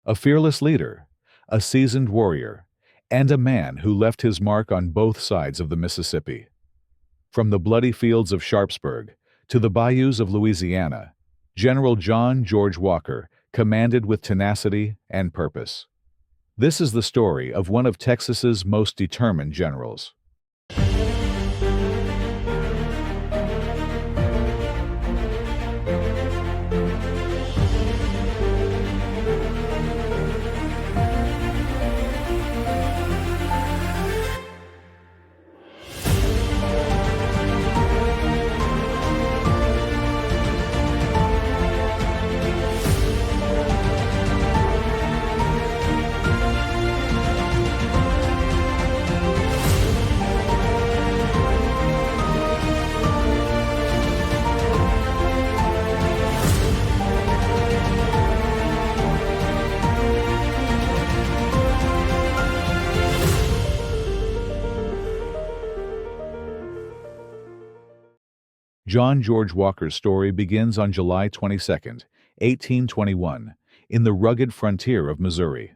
A fearless leader, a seasoned warrior, and a man who left his mark on both sides of the Mississippi. From the bloody fields of Sharpsburg to the bayous of Louisiana, General John George Walker commanded with tenacity and purpose. This is the story of one of Texas's most determined generals. John George Walker's story begins on July 22, 1821, in the rugged frontier of Missouri.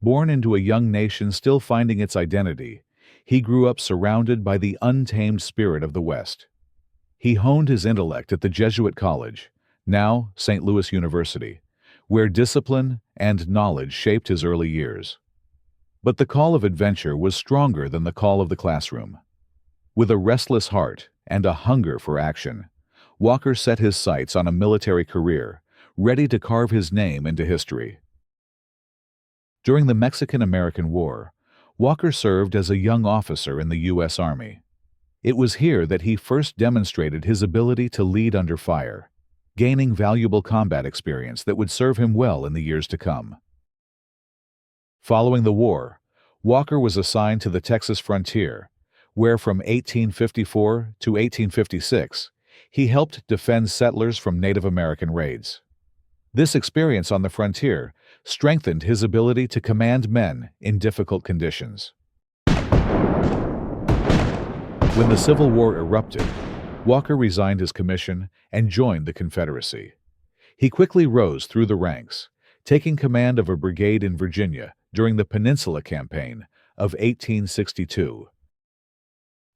Born into a young nation still finding its identity, he grew up surrounded by the untamed spirit of the West. He honed his intellect at the Jesuit College, now St. Louis University, where discipline and knowledge shaped his early years. But the call of adventure was stronger than the call of the classroom. With a restless heart and a hunger for action, Walker set his sights on a military career, ready to carve his name into history. During the Mexican-American War, Walker served as a young officer in the U.S. Army. It was here that he first demonstrated his ability to lead under fire, gaining valuable combat experience that would serve him well in the years to come. Following the war, Walker was assigned to the Texas frontier, where from 1854 to 1856, he helped defend settlers from Native American raids. This experience on the frontier strengthened his ability to command men in difficult conditions. When the Civil War erupted, Walker resigned his commission and joined the Confederacy. He quickly rose through the ranks, taking command of a brigade in Virginia during the Peninsula Campaign of 1862.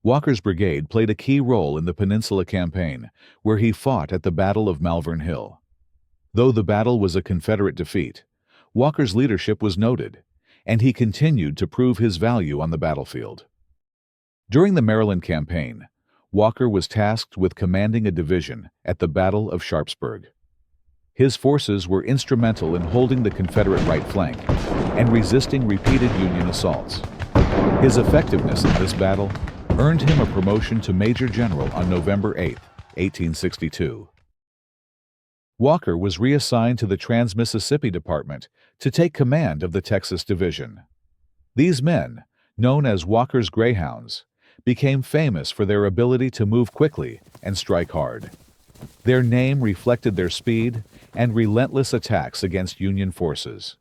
Walker's brigade played a key role in the Peninsula Campaign, where he fought at the Battle of Malvern Hill. Though the battle was a Confederate defeat, Walker's leadership was noted, and he continued to prove his value on the battlefield. During the Maryland Campaign, Walker was tasked with commanding a division at the Battle of Sharpsburg. His forces were instrumental in holding the Confederate right flank and resisting repeated Union assaults. His effectiveness in this battle earned him a promotion to Major General on November 8, 1862. Walker was reassigned to the Trans-Mississippi Department to take command of the Texas Division. These men, known as Walker's Greyhounds, became famous for their ability to move quickly and strike hard. Their name reflected their speed and relentless attacks against Union forces.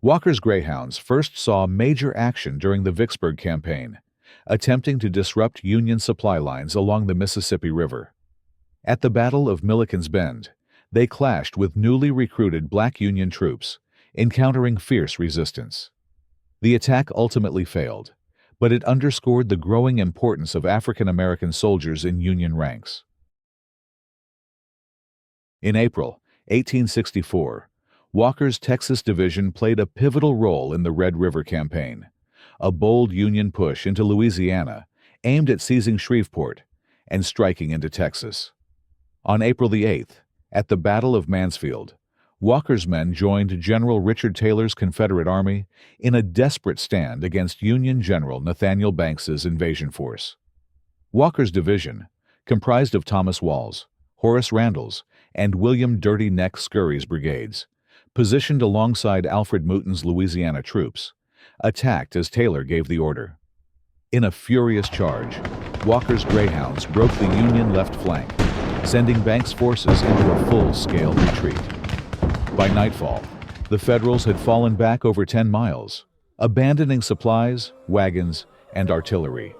Walker's Greyhounds first saw major action during the Vicksburg campaign, attempting to disrupt Union supply lines along the Mississippi River. At the Battle of Milliken's Bend, they clashed with newly recruited black Union troops, encountering fierce resistance. The attack ultimately failed, but it underscored the growing importance of African American soldiers in Union ranks. In April 1864, Walker's Texas Division played a pivotal role in the Red River Campaign, a bold Union push into Louisiana aimed at seizing Shreveport and striking into Texas. On April the 8th, at the Battle of Mansfield, Walker's men joined General Richard Taylor's Confederate Army in a desperate stand against Union General Nathaniel Banks's invasion force. Walker's division, comprised of Thomas Wall's, Horace Randall's, and William Dirty Neck Scurry's brigades, positioned alongside Alfred Mouton's Louisiana troops, attacked as Taylor gave the order. In a furious charge, Walker's Greyhounds broke the Union left flank, sending Banks' forces into a full-scale retreat. By nightfall, the Federals had fallen back over 10 miles, abandoning supplies, wagons, and artillery.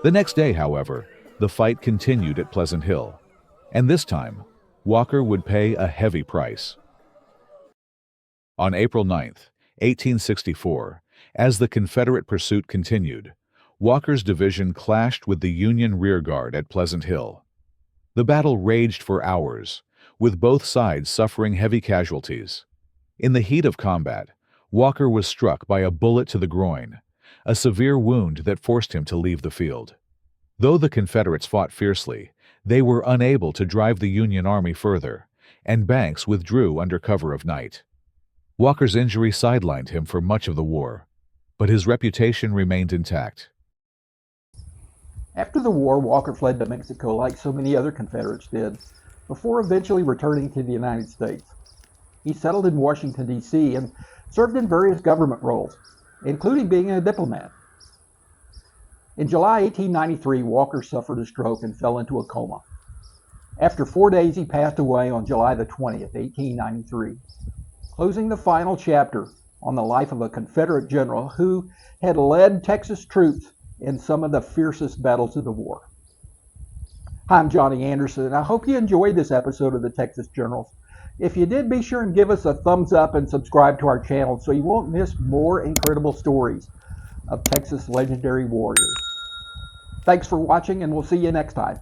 The next day, however, the fight continued at Pleasant Hill, and this time, Walker would pay a heavy price. On April 9, 1864, as the Confederate pursuit continued, Walker's division clashed with the Union rearguard at Pleasant Hill. The battle raged for hours, with both sides suffering heavy casualties. In the heat of combat, Walker was struck by a bullet to the groin, a severe wound that forced him to leave the field. Though the Confederates fought fiercely, they were unable to drive the Union army further, and Banks withdrew under cover of night. Walker's injury sidelined him for much of the war, but his reputation remained intact. After the war, Walker fled to Mexico like so many other Confederates did, before eventually returning to the United States. He settled in Washington, D.C. and served in various government roles, including being a diplomat. In July 1893, Walker suffered a stroke and fell into a coma. After 4 days, he passed away on July the 20th, 1893, closing the final chapter on the life of a Confederate general who had led Texas troops in some of the fiercest battles of the war. Hi, I'm Johnny Anderson, and I hope you enjoyed this episode of the Texas Generals. If you did, be sure and give us a thumbs up and subscribe to our channel so you won't miss more incredible stories of Texas legendary warriors. Thanks for watching, and we'll see you next time.